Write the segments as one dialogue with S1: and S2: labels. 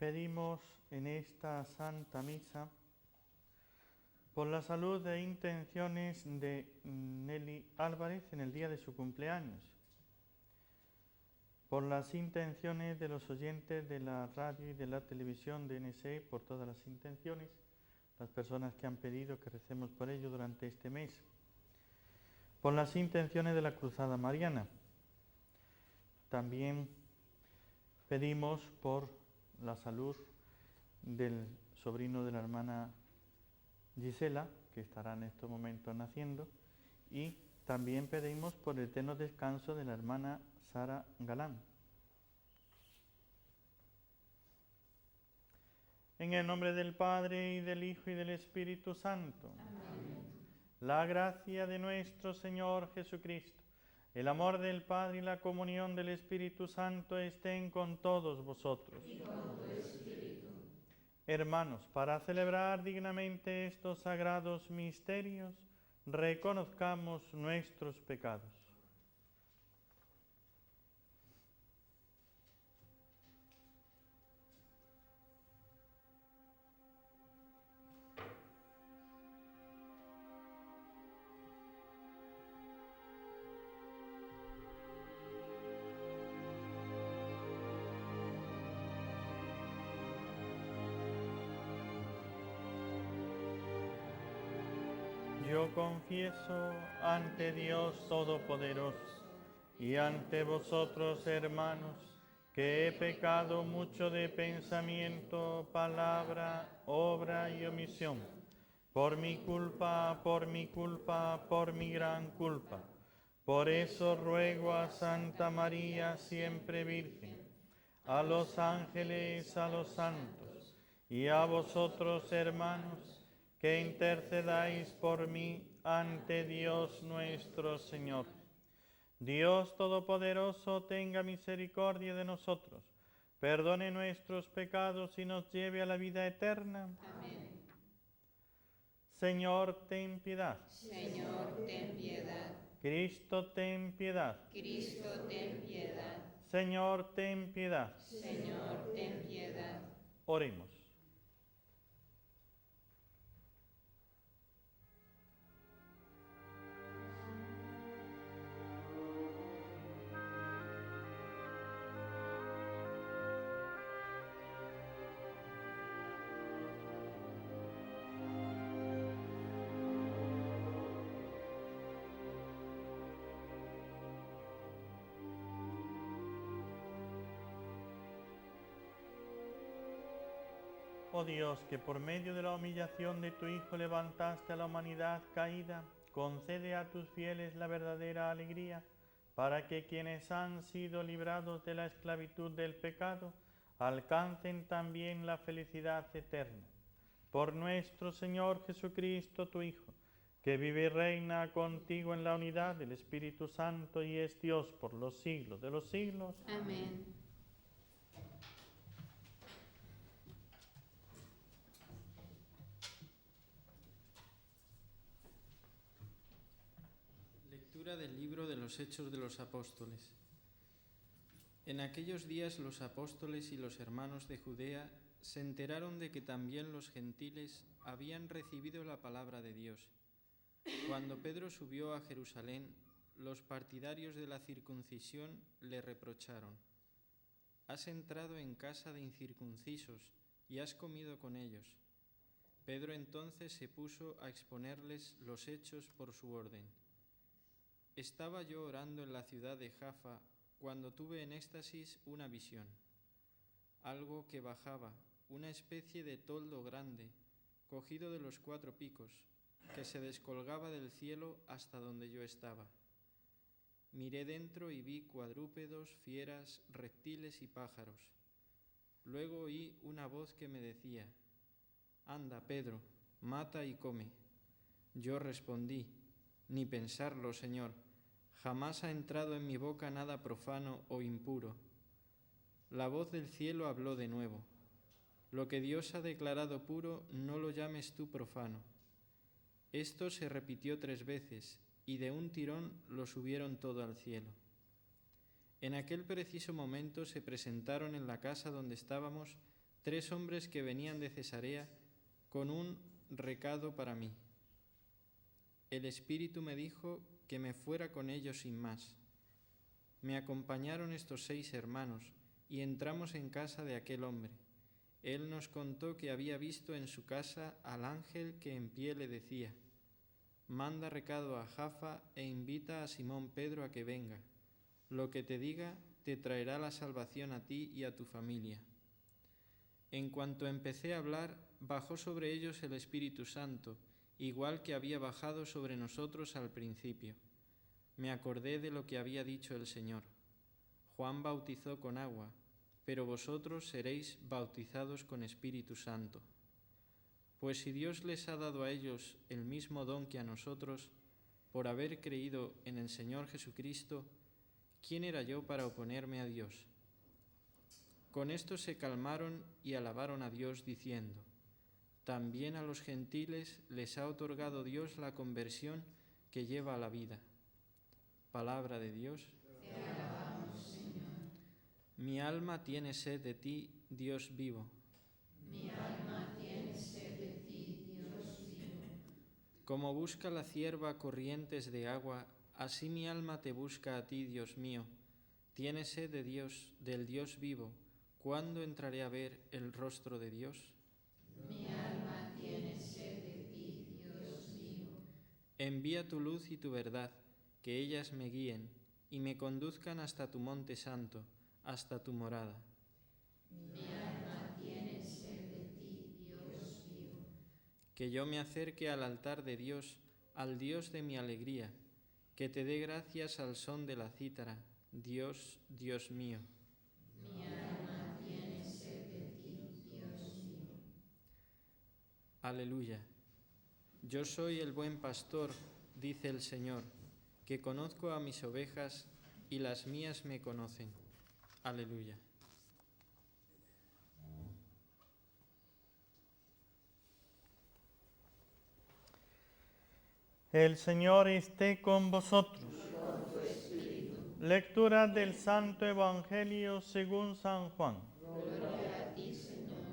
S1: Pedimos en esta Santa Misa por la salud e intenciones de Nelly Álvarez en el día de su cumpleaños, por las intenciones de los oyentes de la radio y de la televisión de NSE, por todas las intenciones, las personas que han pedido que recemos por ello durante este mes, por las intenciones de la Cruzada Mariana. También pedimos por la salud del sobrino de la hermana Gisela, que estará en estos momentos naciendo, y también pedimos por el eterno descanso de la hermana Sara Galán. En el nombre del Padre, y del Hijo, y del Espíritu Santo. Amén. La gracia de nuestro Señor Jesucristo, el amor del Padre y la comunión del Espíritu Santo estén con todos vosotros. Y con tu espíritu. Hermanos, para celebrar dignamente estos sagrados misterios, reconozcamos nuestros pecados. Yo confieso ante Dios Todopoderoso y ante vosotros, hermanos, que he pecado mucho de pensamiento, palabra, obra y omisión, por mi culpa, por mi gran culpa. Por eso ruego a Santa María, siempre Virgen, a los ángeles, a los santos, y a vosotros, hermanos, que intercedáis por mí ante Dios nuestro Señor. Dios Todopoderoso tenga misericordia de nosotros, perdone nuestros pecados y nos lleve a la vida eterna.
S2: Amén.
S1: Señor, ten piedad.
S2: Señor, ten piedad.
S1: Cristo, ten piedad.
S2: Cristo, ten piedad.
S1: Señor, ten piedad.
S2: Señor, ten piedad.
S1: Oremos. Oh Dios, que por medio de la humillación de tu Hijo levantaste a la humanidad caída, concede a tus fieles la verdadera alegría, para que quienes han sido librados de la esclavitud del pecado, alcancen también la felicidad eterna. Por nuestro Señor Jesucristo, tu Hijo, que vive y reina contigo en la unidad del Espíritu Santo y es Dios por los siglos de los siglos.
S2: Amén.
S3: Lectura del libro de los Hechos de los Apóstoles. En aquellos días los apóstoles y los hermanos de Judea se enteraron de que también los gentiles habían recibido la palabra de Dios. Cuando Pedro subió a Jerusalén, los partidarios de la circuncisión le reprocharon: «Has entrado en casa de incircuncisos y has comido con ellos». Pedro entonces se puso a exponerles los hechos por su orden. «Estaba yo orando en la ciudad de Jaffa cuando tuve en éxtasis una visión. Algo que bajaba, una especie de toldo grande, cogido de los 4 picos, que se descolgaba del cielo hasta donde yo estaba. Miré dentro y vi cuadrúpedos, fieras, reptiles y pájaros. Luego oí una voz que me decía: «Anda, Pedro, mata y come». Yo respondí: «Ni pensarlo, Señor, jamás ha entrado en mi boca nada profano o impuro». La voz del cielo habló de nuevo: «Lo que Dios ha declarado puro, no lo llames tú profano». Esto se repitió 3 veces, y de un tirón lo subieron todo al cielo. En aquel preciso momento se presentaron en la casa donde estábamos 3 hombres que venían de Cesarea con un recado para mí. El Espíritu me dijo que me fuera con ellos sin más. Me acompañaron estos 6 hermanos y entramos en casa de aquel hombre. Él nos contó que había visto en su casa al ángel que en pie le decía: manda recado a Jaffa e invita a Simón Pedro a que venga. Lo que te diga te traerá la salvación a ti y a tu familia. En cuanto empecé a hablar, bajó sobre ellos el Espíritu Santo, igual que había bajado sobre nosotros al principio. Me acordé de lo que había dicho el Señor: Juan bautizó con agua, pero vosotros seréis bautizados con Espíritu Santo. Pues si Dios les ha dado a ellos el mismo don que a nosotros, por haber creído en el Señor Jesucristo, ¿quién era yo para oponerme a Dios? Con esto se calmaron y alabaron a Dios diciendo: también a los gentiles les ha otorgado Dios la conversión que lleva a la vida. Palabra de Dios.
S2: Te alabamos, Señor.
S3: Mi alma tiene sed de ti, Dios vivo.
S2: Mi alma tiene sed de ti, Dios vivo.
S3: Como busca la cierva corrientes de agua, así mi alma te busca a ti, Dios mío. Tiene sed de Dios, del Dios vivo. ¿Cuándo entraré a ver el rostro de Dios?
S2: Mi alma tiene sed de ti, Dios mío.
S3: Envía tu luz y tu verdad, que ellas me guíen y me conduzcan hasta tu monte santo, hasta tu morada.
S2: Mi alma tiene sed de ti, Dios vivo.
S3: Que yo me acerque al altar de Dios, al Dios de mi alegría, que te dé gracias al son de la cítara, Dios, Dios mío.
S2: Mi alma tiene sed de ti, Dios mío.
S3: Aleluya. Yo soy el buen pastor, dice el Señor, que conozco a mis ovejas y las mías me conocen. Aleluya.
S1: El Señor esté con vosotros. Lectura del Santo Evangelio según San Juan.
S2: Gloria a ti, Señor.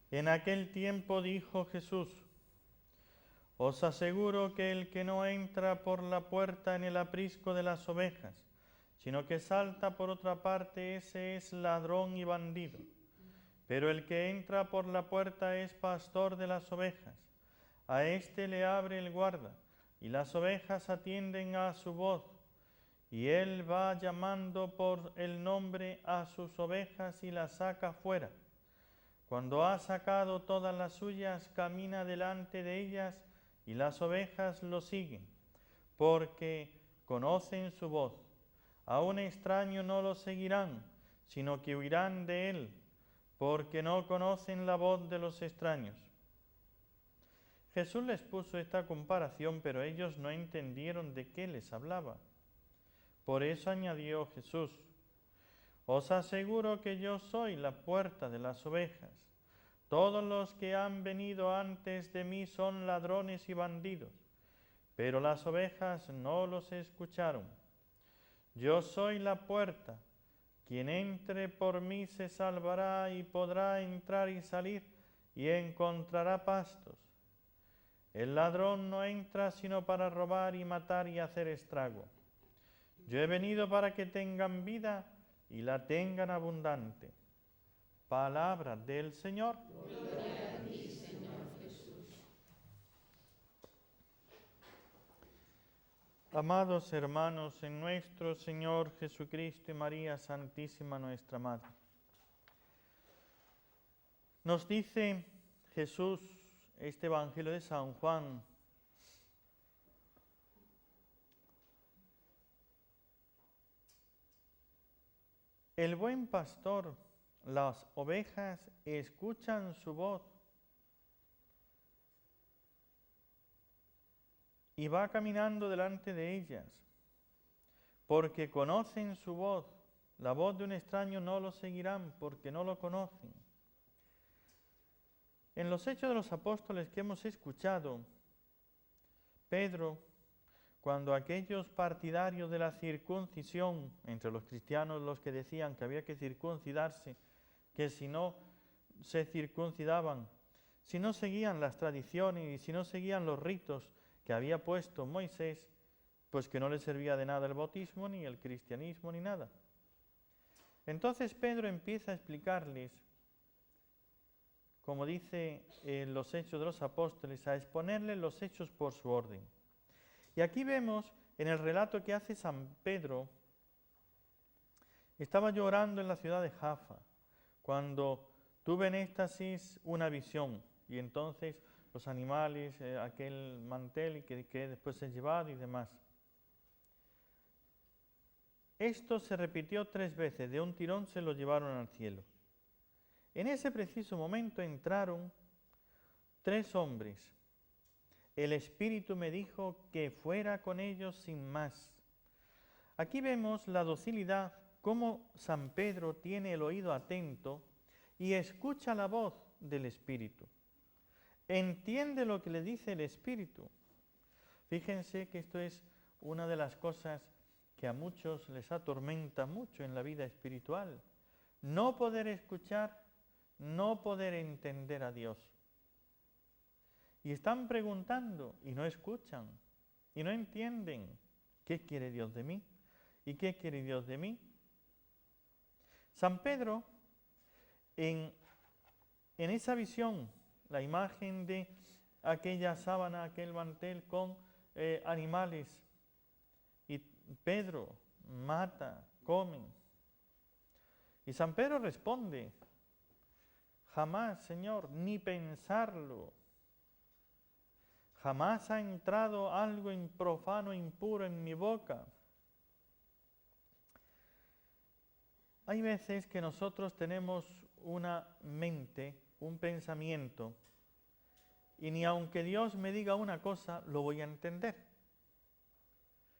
S1: En aquel tiempo dijo Jesús: os aseguro que el que no entra por la puerta en el aprisco de las ovejas, sino que salta por otra parte, ese es ladrón y bandido. Pero el que entra por la puerta es pastor de las ovejas. A éste le abre el guarda, y las ovejas atienden a su voz. Y él va llamando por el nombre a sus ovejas y las saca fuera. Cuando ha sacado todas las suyas, camina delante de ellas, y las ovejas lo siguen, porque conocen su voz. A un extraño no lo seguirán, sino que huirán de él, porque no conocen la voz de los extraños. Jesús les puso esta comparación, pero ellos no entendieron de qué les hablaba. Por eso añadió Jesús: os aseguro que yo soy la puerta de las ovejas. Todos los que han venido antes de mí son ladrones y bandidos, pero las ovejas no los escucharon. Yo soy la puerta. Quien entre por mí se salvará y podrá entrar y salir y encontrará pastos. El ladrón no entra sino para robar y matar y hacer estrago. Yo he venido para que tengan vida y la tengan abundante. Palabra del Señor.
S2: Gloria a ti, Señor Jesús.
S1: Amados hermanos, en nuestro Señor Jesucristo y María Santísima nuestra Madre, nos dice Jesús, este Evangelio de San Juan, el buen pastor, las ovejas escuchan su voz y va caminando delante de ellas, porque conocen su voz. La voz de un extraño no lo seguirán, porque no lo conocen. En los Hechos de los Apóstoles que hemos escuchado, Pedro, cuando aquellos partidarios de la circuncisión, entre los cristianos los que decían que había que circuncidarse, que si no se circuncidaban, si no seguían las tradiciones y si no seguían los ritos que había puesto Moisés, pues que no les servía de nada el bautismo, ni el cristianismo, ni nada. Entonces Pedro empieza a explicarles, como dice en los Hechos de los Apóstoles, a exponerles los hechos por su orden. Y aquí vemos, en el relato que hace San Pedro, estaba yo orando en la ciudad de Jaffa, cuando tuve en éxtasis una visión, y entonces los animales, aquel mantel que después he llevado y demás. Esto se repitió 3 veces, de un tirón se lo llevaron al cielo. En ese preciso momento entraron 3 hombres. El Espíritu me dijo que fuera con ellos sin más. Aquí vemos la docilidad, cómo San Pedro tiene el oído atento y escucha la voz del Espíritu. Entiende lo que le dice el Espíritu. Fíjense que esto es una de las cosas que a muchos les atormenta mucho en la vida espiritual. No poder escuchar, no poder entender a Dios. Y están preguntando y no escuchan y no entienden qué quiere Dios de mí y qué quiere Dios de mí. San Pedro, en esa visión, la imagen de aquella sábana, aquel mantel con animales, y Pedro mata, come. Y San Pedro responde, jamás, Señor, ni pensarlo. Jamás ha entrado algo improfano, impuro en mi boca. Hay veces que nosotros tenemos una mente, un pensamiento, y ni aunque Dios me diga una cosa, lo voy a entender.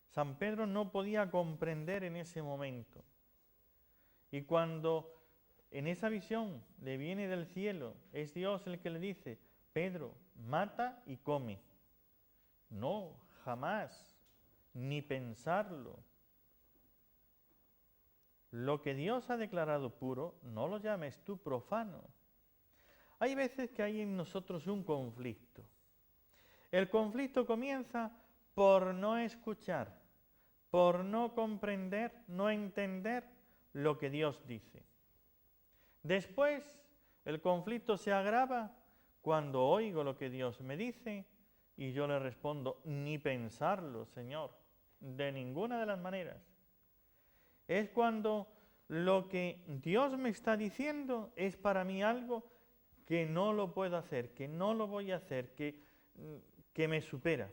S1: San Pedro no podía comprender en ese momento. Y cuando en esa visión le viene del cielo, es Dios el que le dice, Pedro, mata y come. No, jamás, ni pensarlo. Lo que Dios ha declarado puro, no lo llames tú profano. Hay veces que hay en nosotros un conflicto. El conflicto comienza por no escuchar, por no comprender, no entender lo que Dios dice. Después, el conflicto se agrava cuando oigo lo que Dios me dice y yo le respondo, ni pensarlo, Señor, de ninguna de las maneras. Es cuando lo que Dios me está diciendo es para mí algo que no lo puedo hacer, que no lo voy a hacer, que me supera.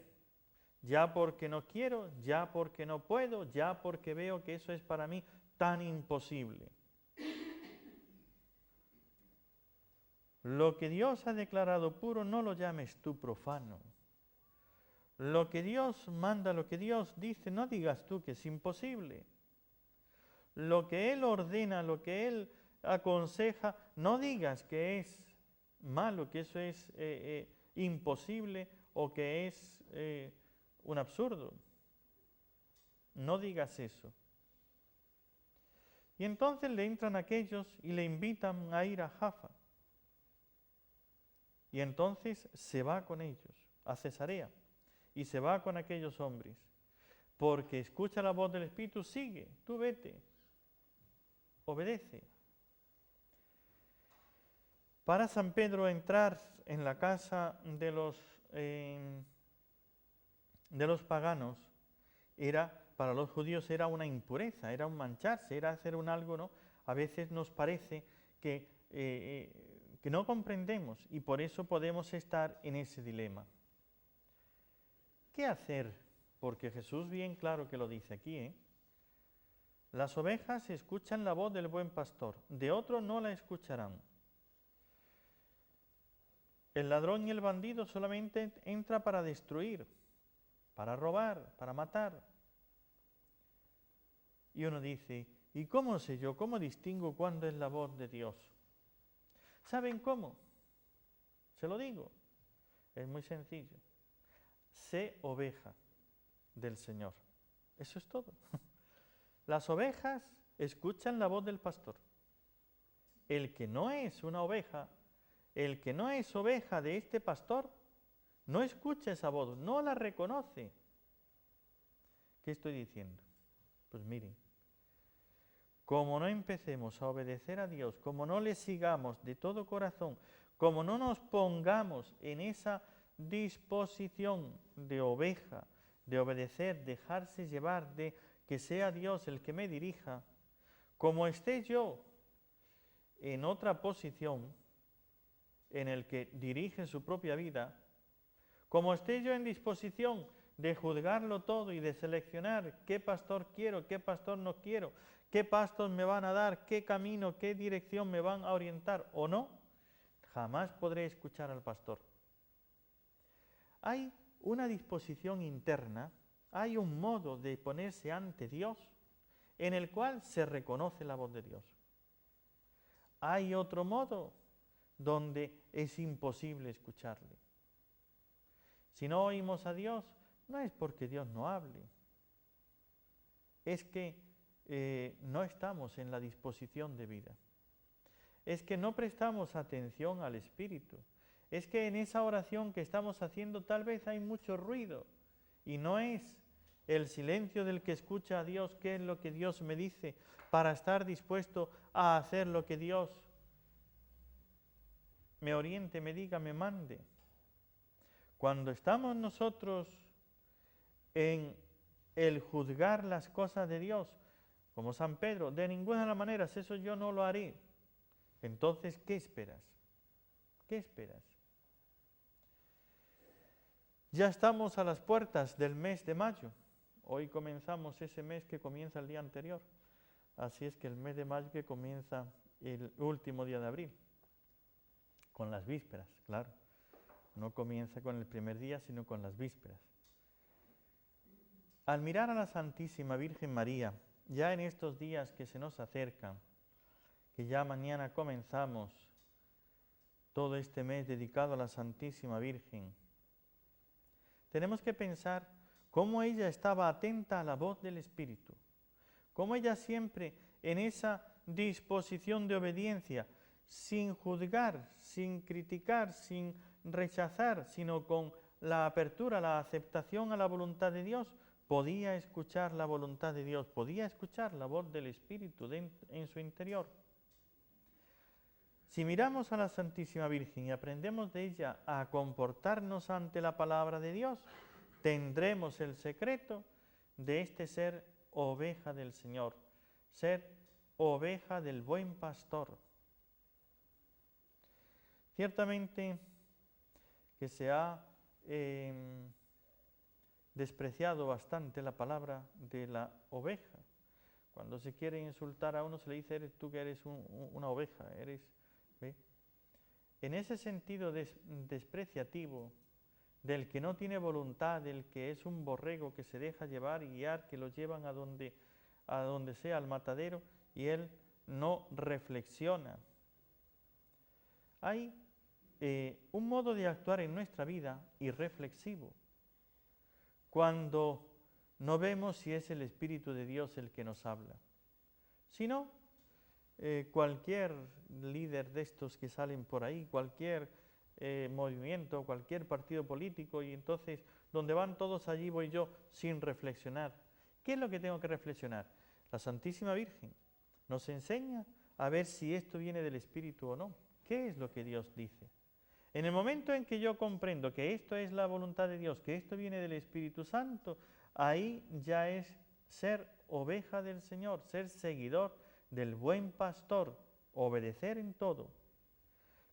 S1: Ya porque no quiero, ya porque no puedo, ya porque veo que eso es para mí tan imposible. Lo que Dios ha declarado puro, no lo llames tú profano. Lo que Dios manda, lo que Dios dice, no digas tú que es imposible. Lo que Él ordena, lo que Él aconseja, no digas que es malo, que eso es imposible o que es un absurdo. No digas eso. Y entonces le entran aquellos y le invitan a ir a Jaffa. Y entonces se va con ellos a Cesarea y se va con aquellos hombres. Porque escucha la voz del Espíritu, sigue, tú vete, obedece. Para San Pedro entrar en la casa de los paganos para los judíos era una impureza, era un mancharse, era hacer un algo, ¿no? A veces nos parece que no comprendemos y por eso podemos estar en ese dilema. ¿Qué hacer? Porque Jesús bien claro que lo dice aquí, Las ovejas escuchan la voz del buen pastor, de otro no la escucharán. El ladrón y el bandido solamente entra para destruir, para robar, para matar. Y uno dice, ¿y cómo sé yo, cómo distingo cuándo es la voz de Dios? ¿Saben cómo? Se lo digo. Es muy sencillo. Sé oveja del Señor. Eso es todo. Las ovejas escuchan la voz del pastor. El que no es una oveja, el que no es oveja de este pastor, no escucha esa voz, no la reconoce. ¿Qué estoy diciendo? Pues miren, como no empecemos a obedecer a Dios, como no le sigamos de todo corazón, como no nos pongamos en esa disposición de oveja, de obedecer, dejarse llevar, de que sea Dios el que me dirija, como esté yo en otra posición en el que dirige su propia vida, como esté yo en disposición de juzgarlo todo y de seleccionar qué pastor quiero, qué pastor no quiero, qué pastos me van a dar, qué camino, qué dirección me van a orientar o no, jamás podré escuchar al pastor. Hay una disposición interna, hay un modo de ponerse ante Dios en el cual se reconoce la voz de Dios. Hay otro modo donde es imposible escucharle. Si no oímos a Dios, no es porque Dios no hable, es que no estamos en la disposición de vida. Es que no prestamos atención al Espíritu. Es que en esa oración que estamos haciendo tal vez hay mucho ruido y no es el silencio del que escucha a Dios, qué es lo que Dios me dice, para estar dispuesto a hacer lo que Dios me oriente, me diga, me mande. Cuando estamos nosotros en el juzgar las cosas de Dios, como San Pedro, de ninguna de las maneras, eso yo no lo haré. Entonces, ¿qué esperas? ¿Qué esperas? Ya estamos a las puertas del mes de mayo. Hoy comenzamos ese mes que comienza el día anterior. Así es que el mes de mayo que comienza el último día de abril, con las vísperas, claro. No comienza con el primer día, sino con las vísperas. Al mirar a la Santísima Virgen María, ya en estos días que se nos acercan, que ya mañana comenzamos todo este mes dedicado a la Santísima Virgen, tenemos que pensar cómo ella estaba atenta a la voz del Espíritu, cómo ella siempre en esa disposición de obediencia, sin juzgar, sin criticar, sin rechazar, sino con la apertura, la aceptación a la voluntad de Dios, podía escuchar la voluntad de Dios, podía escuchar la voz del Espíritu en su interior. Si miramos a la Santísima Virgen y aprendemos de ella a comportarnos ante la palabra de Dios, tendremos el secreto de este ser oveja del Señor, ser oveja del buen pastor. Ciertamente que se ha despreciado bastante la palabra de la oveja. Cuando se quiere insultar a uno se le dice, eres tú que eres una oveja, eres... ¿ve? En ese sentido despreciativo del que no tiene voluntad, del que es un borrego que se deja llevar y guiar, que lo llevan a donde sea, al matadero, y él no reflexiona. Hay un modo de actuar en nuestra vida irreflexivo, cuando no vemos si es el Espíritu de Dios el que nos habla. Si no, cualquier líder de estos que salen por ahí, cualquier movimiento, cualquier partido político, y entonces donde van todos allí voy yo sin reflexionar. ¿Qué es lo que tengo que reflexionar? La Santísima Virgen nos enseña a ver si esto viene del Espíritu o no. ¿Qué es lo que Dios dice? En el momento en que yo comprendo que esto es la voluntad de Dios, que esto viene del Espíritu Santo, ahí ya es ser oveja del Señor, ser seguidor del buen pastor, obedecer en todo.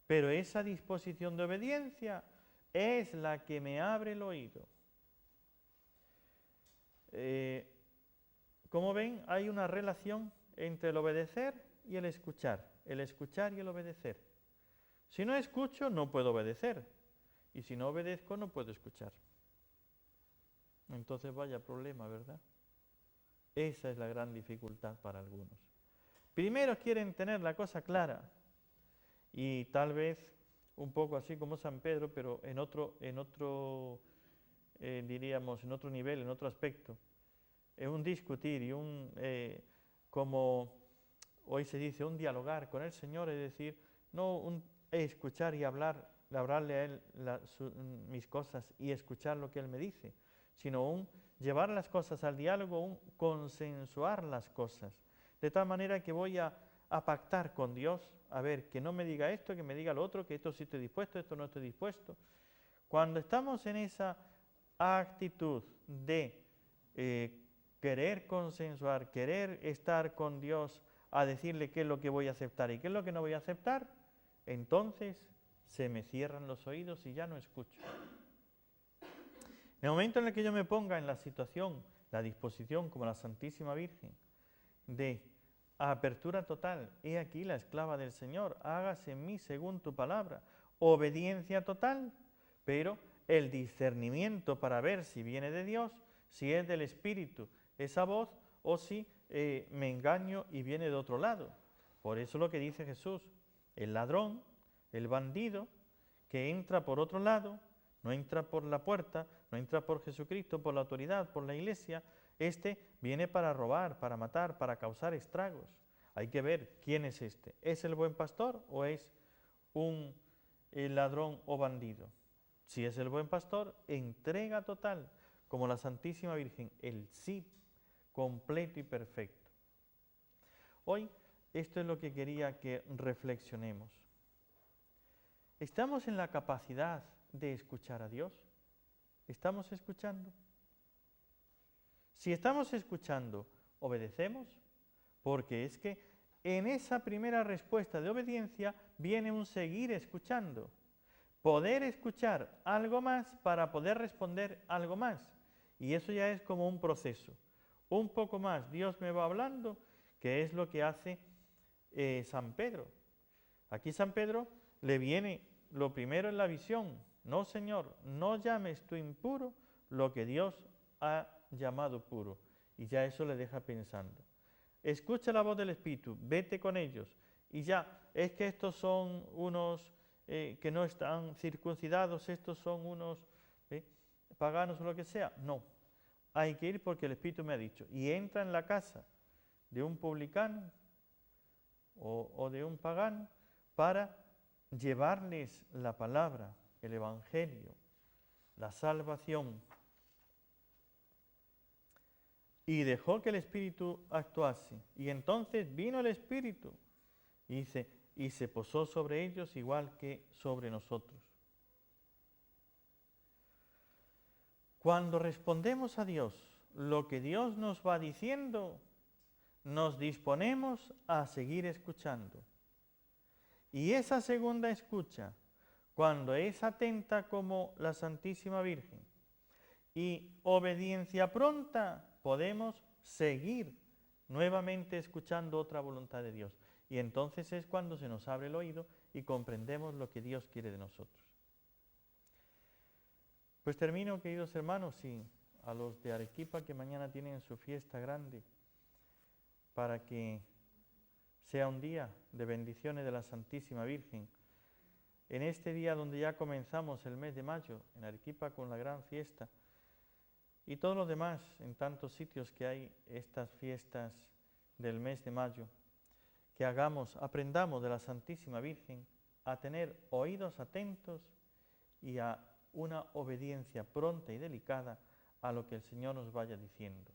S1: Pero esa disposición de obediencia es la que me abre el oído. Como ven, hay una relación entre el obedecer y el escuchar y el obedecer. Si no escucho, no puedo obedecer. Y si no obedezco, no puedo escuchar. Entonces vaya problema, ¿verdad? Esa es la gran dificultad para algunos. Primero quieren tener la cosa clara. Y tal vez un poco así como San Pedro, pero en diríamos, en otro nivel, en otro aspecto, un discutir y como hoy se dice, un dialogar con el Señor, es decir, no un escuchar y hablarle a Él mis cosas y escuchar lo que Él me dice, sino un llevar las cosas al diálogo, un consensuar las cosas, de tal manera que voy a pactar con Dios, a ver, que no me diga esto, que me diga lo otro, que esto sí estoy dispuesto, esto no estoy dispuesto. Cuando estamos en esa actitud de querer consensuar, querer estar con Dios, a decirle qué es lo que voy a aceptar y qué es lo que no voy a aceptar, entonces se me cierran los oídos y ya no escucho. En el momento en el que yo me ponga en la situación, la disposición como la Santísima Virgen, de apertura total, he aquí la esclava del Señor, hágase en mí según tu palabra, obediencia total, pero el discernimiento para ver si viene de Dios, si es del Espíritu esa voz, o si me engaño y viene de otro lado. Por eso lo que dice Jesús, el ladrón, el bandido, que entra por otro lado, no entra por la puerta, no entra por Jesucristo, por la autoridad, por la Iglesia, este viene para robar, para matar, para causar estragos. Hay que ver quién es este. ¿Es el buen pastor o es un ladrón o bandido? Si es el buen pastor, entrega total, como la Santísima Virgen, el sí completo y perfecto. Hoy esto es lo que quería que reflexionemos. ¿Estamos en la capacidad de escuchar a Dios? ¿Estamos escuchando? Si estamos escuchando, ¿obedecemos? Porque es que en esa primera respuesta de obediencia viene un seguir escuchando. Poder escuchar algo más para poder responder algo más. Y eso ya es como un proceso. Un poco más Dios me va hablando, que es lo que hace San Pedro. Aquí San Pedro le viene lo primero en la visión. No, Señor, no llames tú impuro lo que Dios ha llamado puro. Y ya eso le deja pensando. Escucha la voz del Espíritu, vete con ellos. Y ya, es que estos son unos que no están circuncidados, estos son unos paganos o lo que sea. No, hay que ir porque el Espíritu me ha dicho. Y entra en la casa de un publicano o de un pagano para llevarles la palabra, el Evangelio, la salvación. Y dejó que el Espíritu actuase. Y entonces vino el Espíritu y dice, y se posó sobre ellos igual que sobre nosotros. Cuando respondemos a Dios lo que Dios nos va diciendo, nos disponemos a seguir escuchando. Y esa segunda escucha, cuando es atenta como la Santísima Virgen y obediencia pronta, podemos seguir nuevamente escuchando otra voluntad de Dios. Y entonces es cuando se nos abre el oído y comprendemos lo que Dios quiere de nosotros. Pues termino, queridos hermanos, y a los de Arequipa que mañana tienen su fiesta grande, para que sea un día de bendiciones de la Santísima Virgen. En este día donde ya comenzamos el mes de mayo, en Arequipa con la gran fiesta, y todos los demás, en tantos sitios que hay estas fiestas del mes de mayo, que aprendamos de la Santísima Virgen a tener oídos atentos y a una obediencia pronta y delicada a lo que el Señor nos vaya diciendo.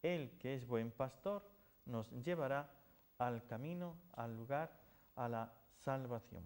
S1: Él, que es buen pastor, nos llevará al camino, al lugar, a la salvación.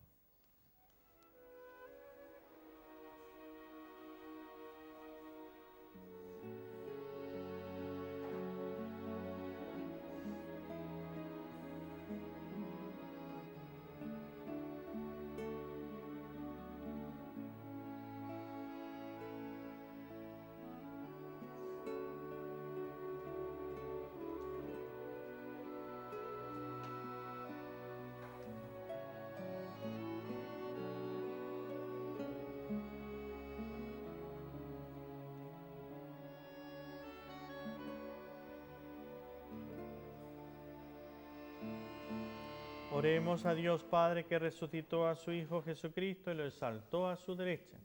S1: Oremos a Dios Padre que resucitó a su Hijo Jesucristo y lo exaltó a su derecha.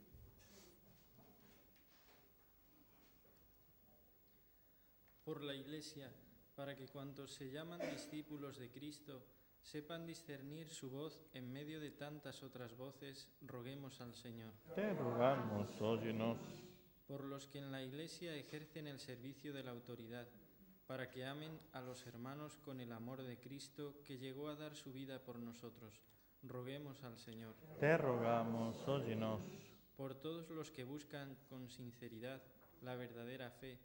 S3: por la Iglesia, para que cuantos se llaman discípulos de Cristo sepan discernir su voz en medio de tantas otras voces, roguemos al Señor.
S1: Te rogamos, óyenos.
S3: Por los que en la Iglesia ejercen el servicio de la autoridad, para que amen a los hermanos con el amor de Cristo, que llegó a dar su vida por nosotros, roguemos al Señor.
S1: Te rogamos, óyenos.
S3: Por todos los que buscan con sinceridad la verdadera fe,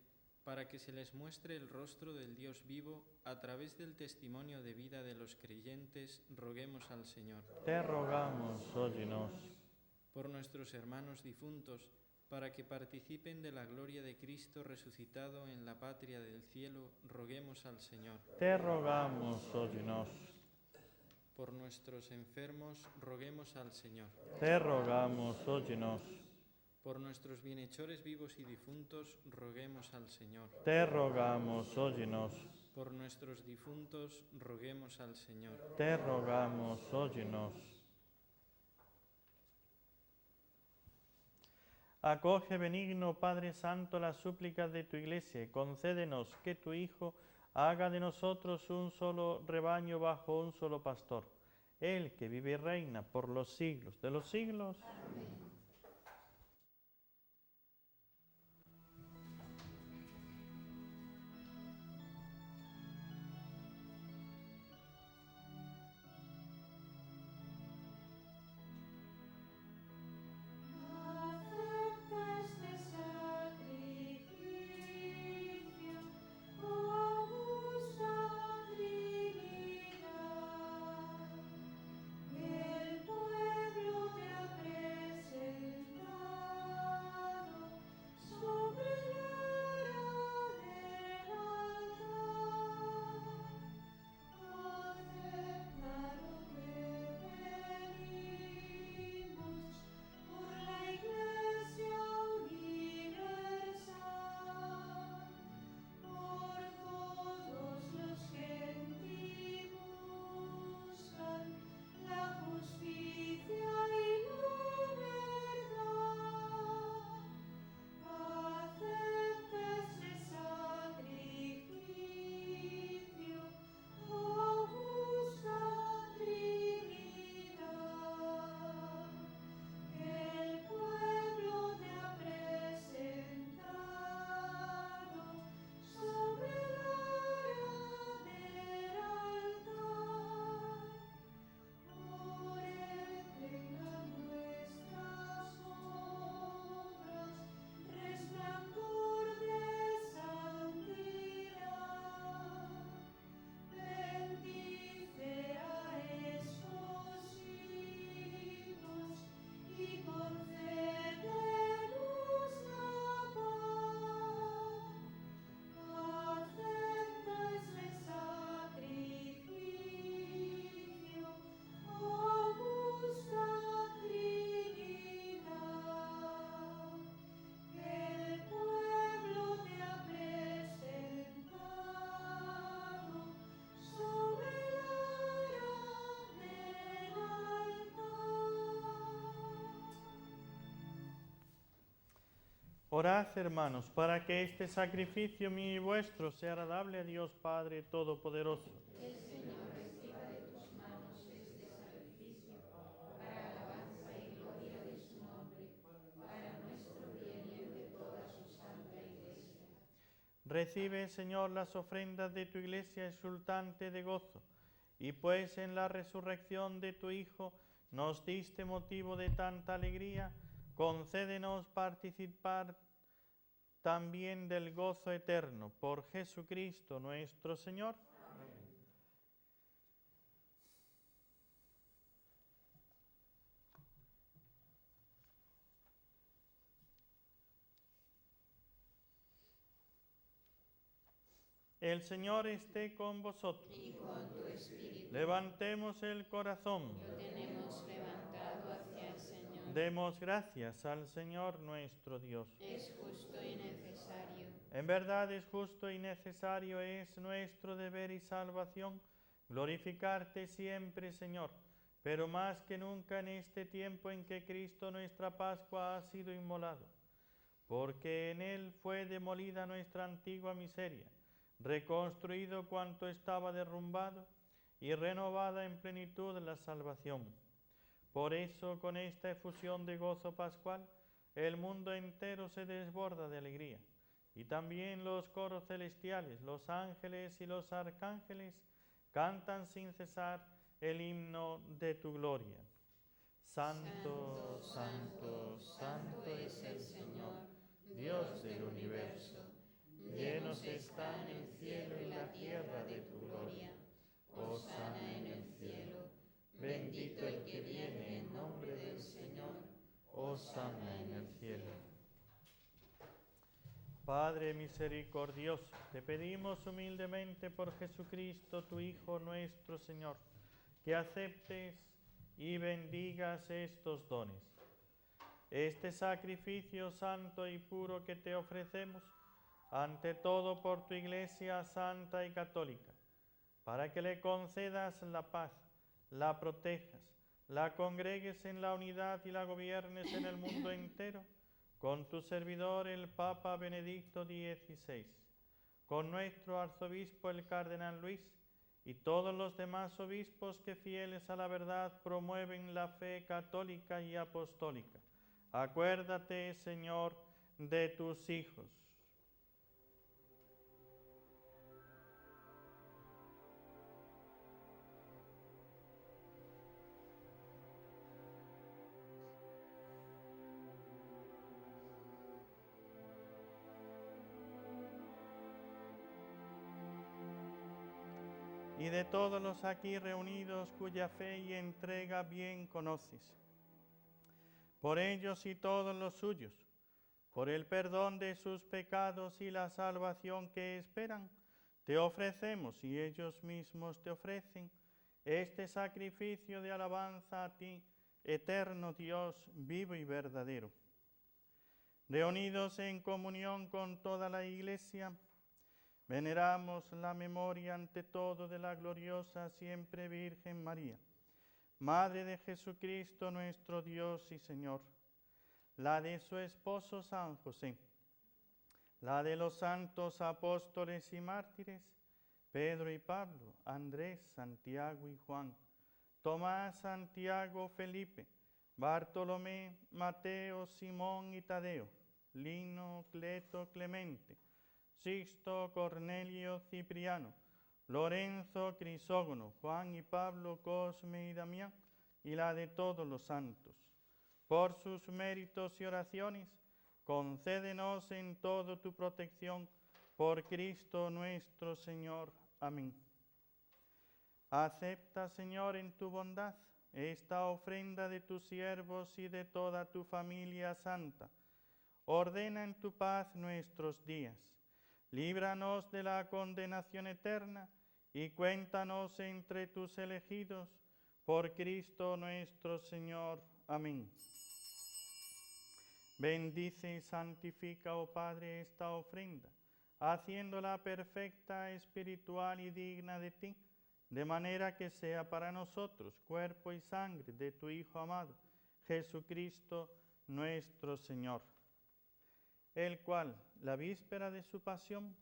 S3: para que se les muestre el rostro del Dios vivo a través del testimonio de vida de los creyentes, roguemos al Señor.
S1: Te rogamos, óyenos.
S3: Por nuestros hermanos difuntos, para que participen de la gloria de Cristo resucitado en la patria del cielo, roguemos al Señor.
S1: Te rogamos, óyenos.
S3: Por nuestros enfermos, roguemos al Señor.
S1: Te rogamos, óyenos.
S3: Por nuestros bienhechores vivos y difuntos, roguemos al Señor.
S1: Te rogamos, óyenos.
S3: Por nuestros difuntos, roguemos al Señor.
S1: Te rogamos, óyenos. Acoge, benigno Padre Santo, las súplicas de tu Iglesia y concédenos que tu Hijo haga de nosotros un solo rebaño bajo un solo pastor, Él que vive y reina por los siglos de los siglos.
S2: Amén.
S1: Orad, hermanos, para que este sacrificio mío y vuestro sea agradable a Dios Padre Todopoderoso.
S2: El Señor reciba de tus manos este sacrificio para alabanza y gloria de su nombre, para nuestro bien y el de toda su santa Iglesia.
S1: Recibe, Señor, las ofrendas de tu Iglesia exultante de gozo, y pues en la resurrección de tu Hijo nos diste motivo de tanta alegría, concédenos participar también del gozo eterno por Jesucristo nuestro Señor. Amén. El Señor esté con vosotros.
S2: Y con tu espíritu.
S1: Levantemos el corazón.
S2: Lo tenemos levantado hacia el Señor.
S1: Demos gracias al Señor nuestro Dios.
S2: Es justo y necesario.
S1: En verdad es justo y necesario, es nuestro deber y salvación glorificarte siempre, Señor, pero más que nunca en este tiempo en que Cristo nuestra Pascua ha sido inmolado, porque en Él fue demolida nuestra antigua miseria, reconstruido cuanto estaba derrumbado y renovada en plenitud la salvación. Por eso, con esta efusión de gozo pascual, el mundo entero se desborda de alegría, y también los coros celestiales, los ángeles y los arcángeles cantan sin cesar el himno de tu gloria. Santo, santo, santo es el Señor, Dios del universo. Llenos están el cielo y la tierra de tu gloria. Hosana en el cielo. Bendito el que viene en nombre del Señor. Hosana en el cielo. Padre misericordioso, te pedimos humildemente por Jesucristo, tu Hijo nuestro Señor, que aceptes y bendigas estos dones. Este sacrificio santo y puro que te ofrecemos, ante todo por tu Iglesia santa y católica, para que le concedas la paz, la protejas, la congregues en la unidad y la gobiernes en el mundo entero, con tu servidor el Papa Benedicto XVI, con nuestro arzobispo el Cardenal Luis, y todos los demás obispos que fieles a la verdad promueven la fe católica y apostólica. Acuérdate, Señor, de tus hijos. Y de todos los aquí reunidos cuya fe y entrega bien conoces. Por ellos y todos los suyos, por el perdón de sus pecados y la salvación que esperan, te ofrecemos y ellos mismos te ofrecen este sacrificio de alabanza a ti, eterno Dios, vivo y verdadero. Reunidos en comunión con toda la Iglesia, veneramos la memoria ante todo de la gloriosa siempre Virgen María, Madre de Jesucristo nuestro Dios y Señor, la de su esposo San José, la de los santos apóstoles y mártires, Pedro y Pablo, Andrés, Santiago y Juan, Tomás, Santiago, Felipe, Bartolomé, Mateo, Simón y Tadeo, Lino, Cleto, Clemente, Sixto, Cornelio, Cipriano, Lorenzo, Crisógono, Juan y Pablo, Cosme y Damián, y la de todos los santos. Por sus méritos y oraciones, concédenos en todo tu protección, por Cristo nuestro Señor. Amén. Acepta, Señor, en tu bondad esta ofrenda de tus siervos y de toda tu familia santa. Ordena en tu paz nuestros días. Líbranos de la condenación eterna y cuéntanos entre tus elegidos, por Cristo nuestro Señor. Amén. Bendice y santifica, oh Padre, esta ofrenda, haciéndola perfecta, espiritual y digna de ti, de manera que sea para nosotros cuerpo y sangre de tu Hijo amado, Jesucristo nuestro Señor, el cual, la víspera de su pasión,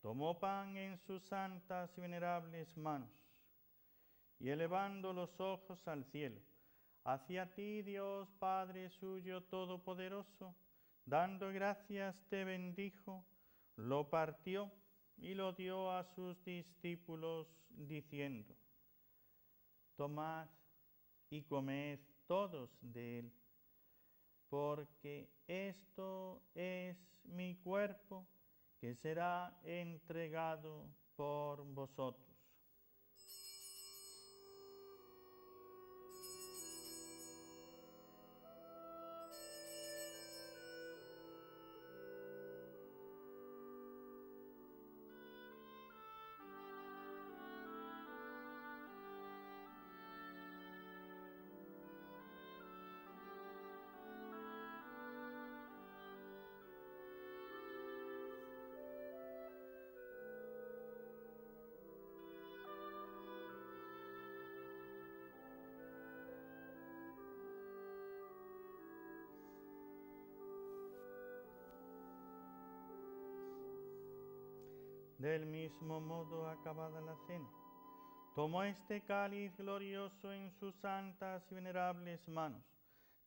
S1: tomó pan en sus santas y venerables manos, y elevando los ojos al cielo, hacia ti, Dios Padre suyo todopoderoso, dando gracias te bendijo, lo partió y lo dio a sus discípulos, diciendo: Tomad y comed todos de él, porque esto es mi cuerpo, que será entregado por vosotros. Del mismo modo, acabada la cena, tomó este cáliz glorioso en sus santas y venerables manos,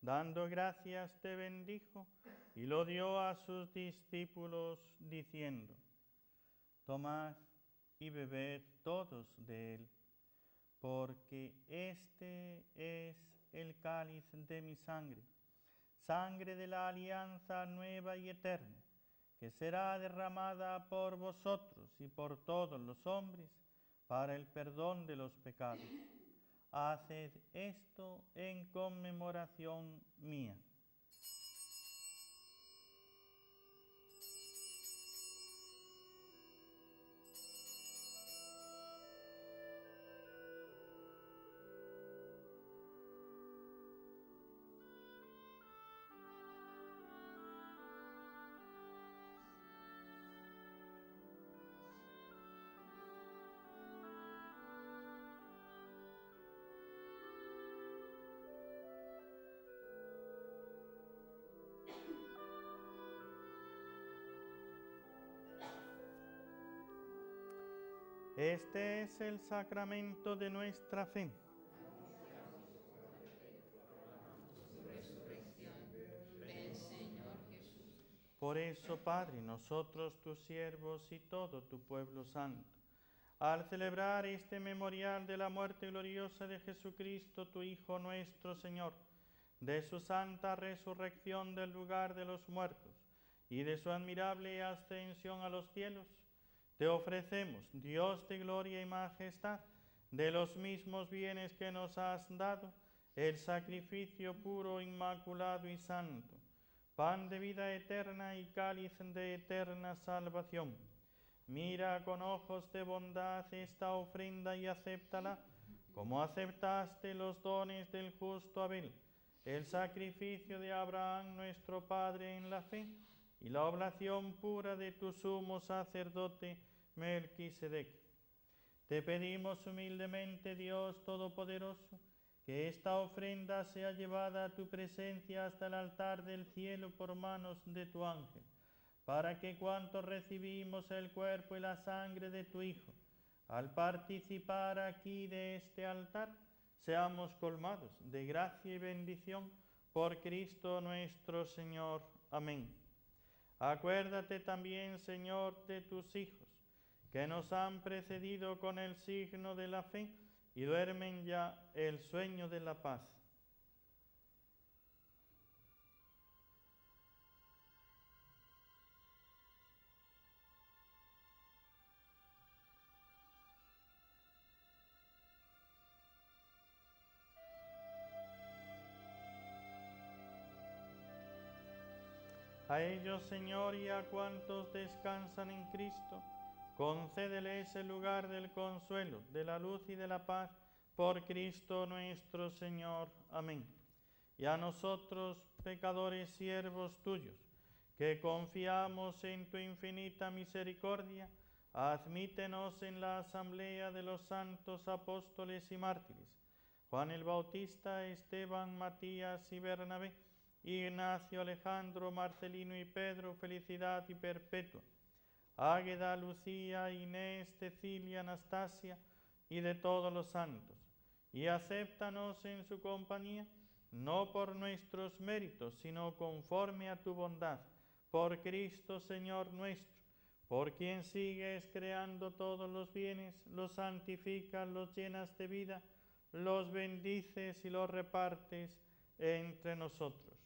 S1: dando gracias te bendijo y lo dio a sus discípulos diciendo: tomad y bebed todos de él, porque este es el cáliz de mi sangre, sangre de la alianza nueva y eterna, que será derramada por vosotros y por todos los hombres para el perdón de los pecados. Haced esto en conmemoración mía. Este es el sacramento de nuestra fe. Por eso, Padre, nosotros tus siervos y todo tu pueblo santo, al celebrar este memorial de la muerte gloriosa de Jesucristo, tu Hijo nuestro Señor, de su santa resurrección del lugar de los muertos y de su admirable ascensión a los cielos, te ofrecemos, Dios de gloria y majestad, de los mismos bienes que nos has dado, el sacrificio puro, inmaculado y santo, pan de vida eterna y cáliz de eterna salvación. Mira con ojos de bondad esta ofrenda y acéptala, como aceptaste los dones del justo Abel, el sacrificio de Abraham nuestro Padre en la fe, y la oblación pura de tu sumo sacerdote Melquisedec. Te pedimos humildemente, Dios Todopoderoso, que esta ofrenda sea llevada a tu presencia hasta el altar del cielo por manos de tu ángel, para que cuantos recibimos el cuerpo y la sangre de tu Hijo, al participar aquí de este altar, seamos colmados de gracia y bendición por Cristo nuestro Señor. Amén. Acuérdate también, Señor, de tus hijos, que nos han precedido con el signo de la fe y duermen ya el sueño de la paz. A ellos, Señor, y a cuantos descansan en Cristo, concédeles el lugar del consuelo, de la luz y de la paz, por Cristo nuestro Señor. Amén. Y a nosotros, pecadores siervos tuyos, que confiamos en tu infinita misericordia, admítenos en la asamblea de los santos apóstoles y mártires, Juan el Bautista, Esteban, Matías y Bernabé, Ignacio, Alejandro, Marcelino y Pedro, Felicidad y Perpetua, Águeda, Lucía, Inés, Cecilia, Anastasia y de todos los santos, y acéptanos en su compañía, no por nuestros méritos, sino conforme a tu bondad, por Cristo Señor nuestro, por quien sigues creando todos los bienes, los santificas, los llenas de vida, los bendices y los repartes entre nosotros.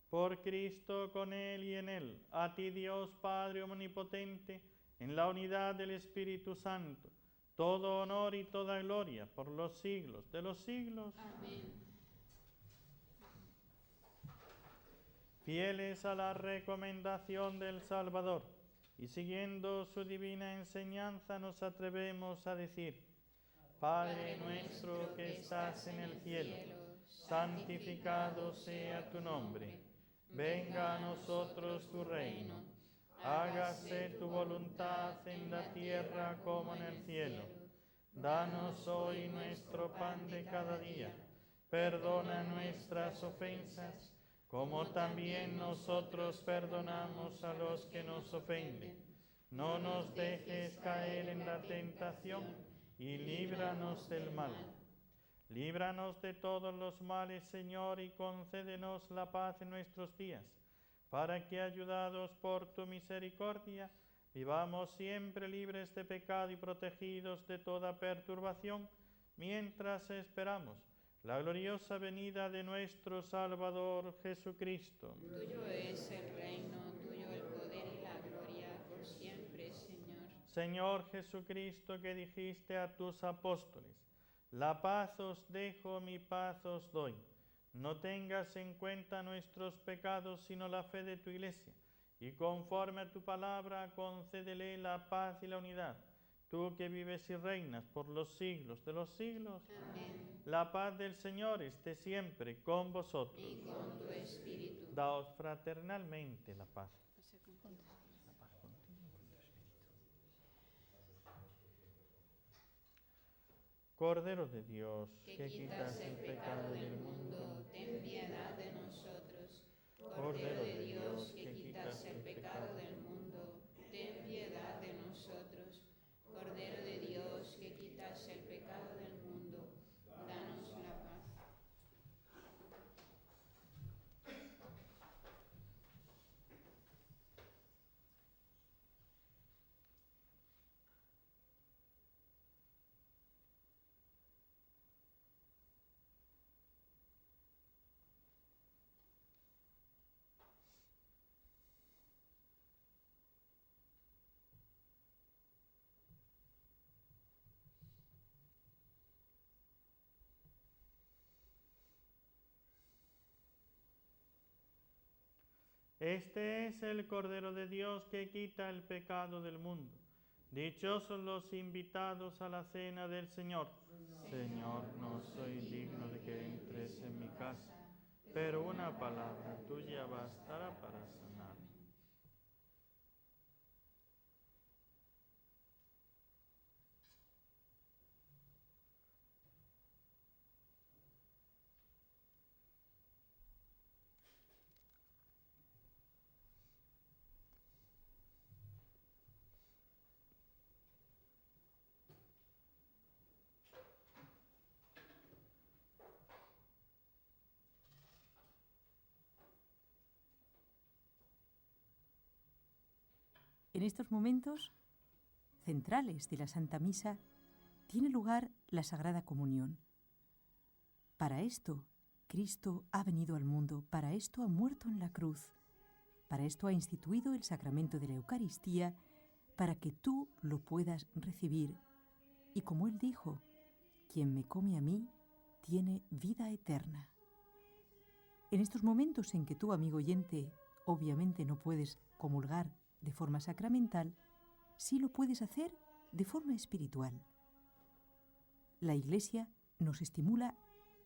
S1: Por Cristo, con Él y en Él, a ti Dios Padre omnipotente, en la unidad del Espíritu Santo, todo honor y toda gloria por los siglos de los siglos.
S2: Amén.
S1: Fieles a la recomendación del Salvador y siguiendo su divina enseñanza, nos atrevemos a decir: Padre nuestro que estás en el cielo, santificado sea tu nombre. Venga a nosotros tu reino. Hágase tu voluntad en la tierra como en el cielo. Danos hoy nuestro pan de cada día. Perdona nuestras ofensas, como también nosotros perdonamos a los que nos ofenden. No nos dejes caer en la tentación y líbranos del mal. Líbranos de todos los males, Señor, y concédenos la paz en nuestros días, para que, ayudados por tu misericordia, vivamos siempre libres de pecado y protegidos de toda perturbación, mientras esperamos la gloriosa venida de nuestro Salvador Jesucristo.
S2: Tuyo es el reino, tuyo el poder y la gloria por siempre, Señor.
S1: Señor Jesucristo, que dijiste a tus apóstoles: la paz os dejo, mi paz os doy. No tengas en cuenta nuestros pecados, sino la fe de tu Iglesia, y conforme a tu palabra, concédele la paz y la unidad. Tú que vives y reinas por los siglos de los siglos.
S2: Amén.
S1: La paz del Señor esté siempre con vosotros.
S2: Y con tu espíritu.
S1: Daos fraternalmente la paz. Cordero de Dios,
S2: Que quitas el pecado del mundo, ten piedad de nosotros. Cordero de Dios, que quitas el pecado del mundo, ten piedad de nosotros. Cordero de Dios, que quitas el pecado del mundo, danos la paz.
S1: Este es el Cordero de Dios que quita el pecado del mundo. Dichosos los invitados a la cena del Señor. Señor, no soy digno de que entres en mi casa, pero una palabra tuya bastará para sanarme.
S4: En estos momentos centrales de la Santa Misa tiene lugar la Sagrada Comunión. Para esto, Cristo ha venido al mundo, para esto ha muerto en la cruz, para esto ha instituido el sacramento de la Eucaristía, para que tú lo puedas recibir. Y como Él dijo, quien me come a mí, tiene vida eterna. En estos momentos en que tú, amigo oyente, obviamente no puedes comulgar de forma sacramental, sí lo puedes hacer de forma espiritual. La Iglesia nos estimula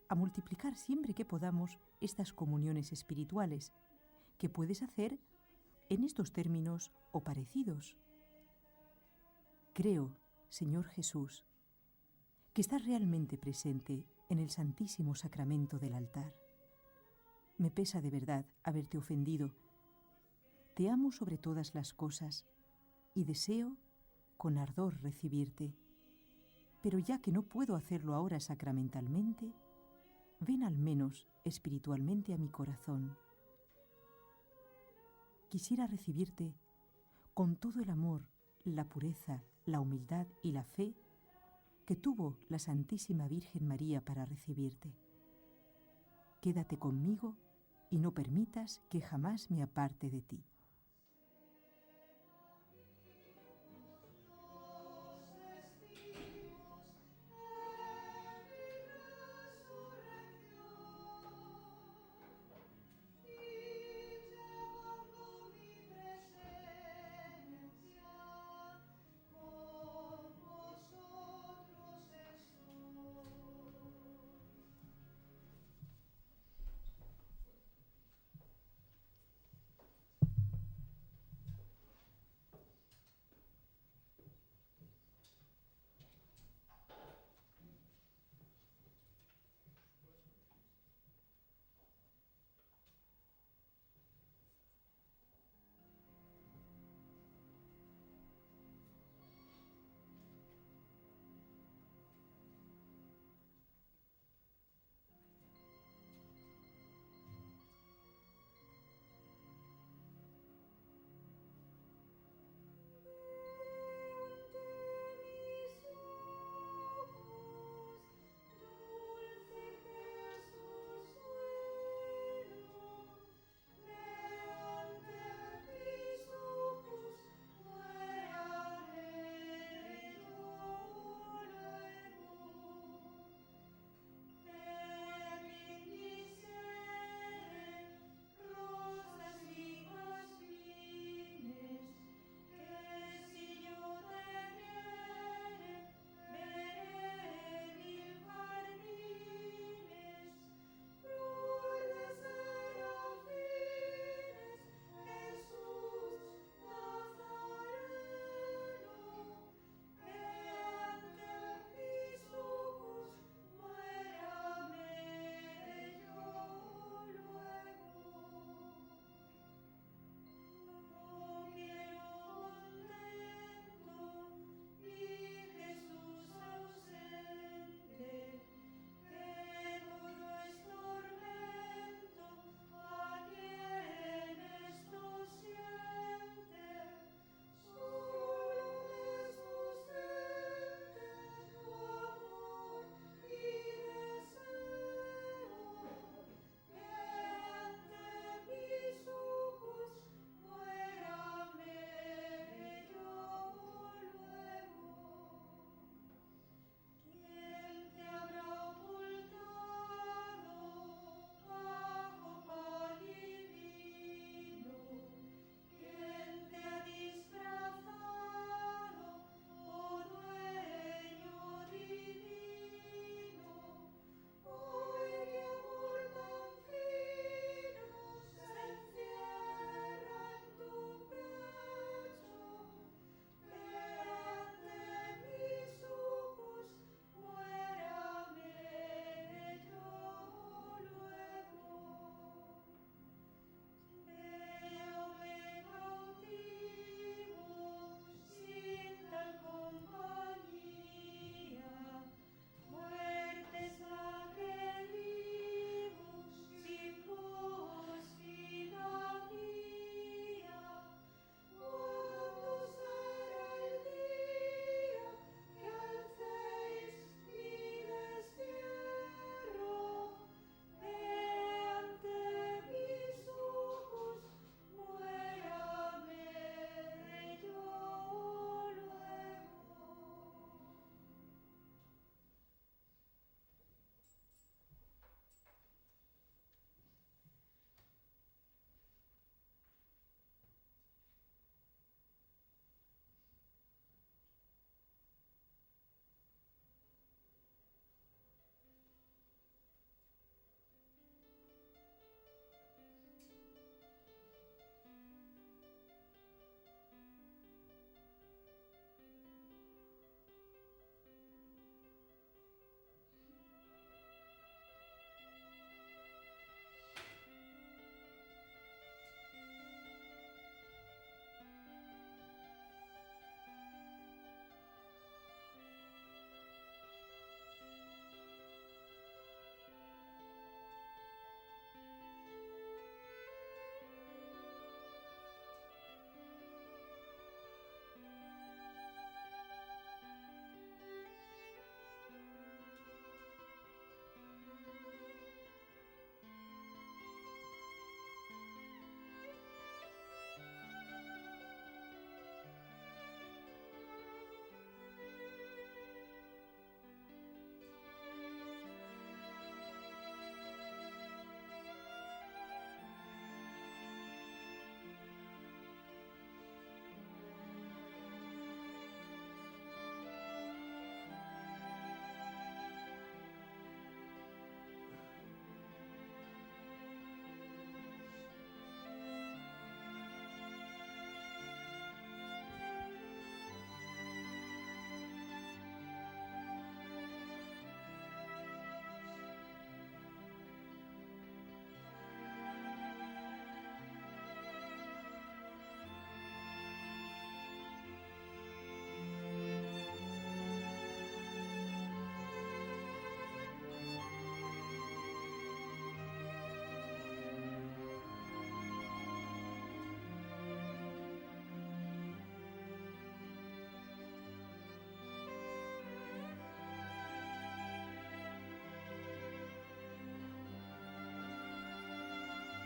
S4: a multiplicar siempre que podamos estas comuniones espirituales, que puedes hacer en estos términos o parecidos. Creo, Señor Jesús, que estás realmente presente en el Santísimo Sacramento del altar. Me pesa de verdad haberte ofendido. Te amo sobre todas las cosas y deseo con ardor recibirte. Pero ya que no puedo hacerlo ahora sacramentalmente, ven al menos espiritualmente a mi corazón. Quisiera recibirte con todo el amor, la pureza, la humildad y la fe que tuvo la Santísima Virgen María para recibirte. Quédate conmigo y no permitas que jamás me aparte de ti.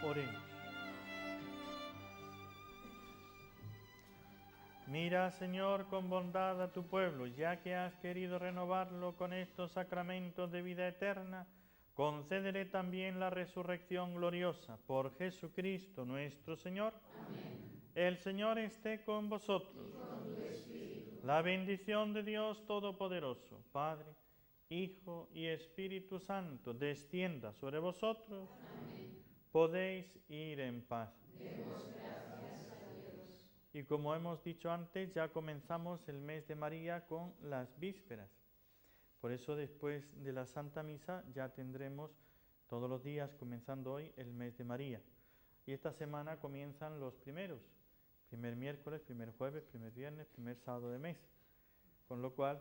S1: Oremos. Mira, Señor, con bondad a tu pueblo, ya que has querido renovarlo con estos sacramentos de vida eterna, concédele también la resurrección gloriosa por Jesucristo nuestro Señor. Amén. El Señor esté con vosotros. Y con tu espíritu. La bendición de Dios Todopoderoso, Padre, Hijo y Espíritu Santo, descienda sobre vosotros. Amén. Podéis ir en paz. Demos gracias a Dios. Y como hemos dicho antes, ya comenzamos el mes de María con las vísperas. Por eso después de la Santa Misa ya tendremos todos los días, comenzando hoy, el mes de María. Y esta semana comienzan los primeros. Primer miércoles, primer jueves, primer viernes, primer sábado de mes. Con lo cual,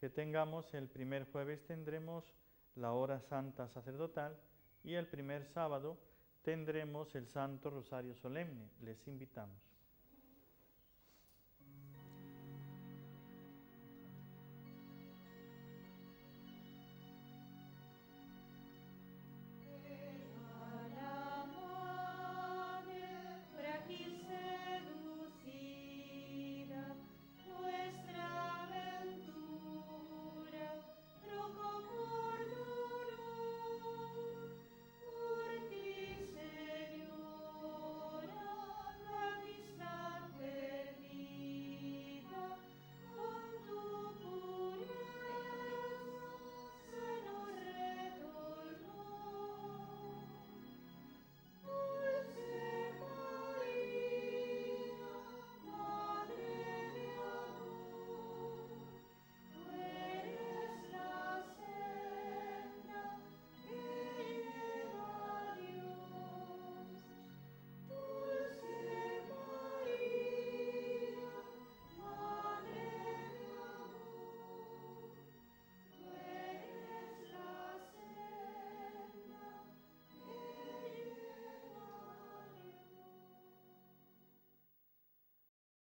S1: que tengamos el primer jueves tendremos la hora santa sacerdotal y el primer sábado tendremos el Santo Rosario Solemne. Les invitamos.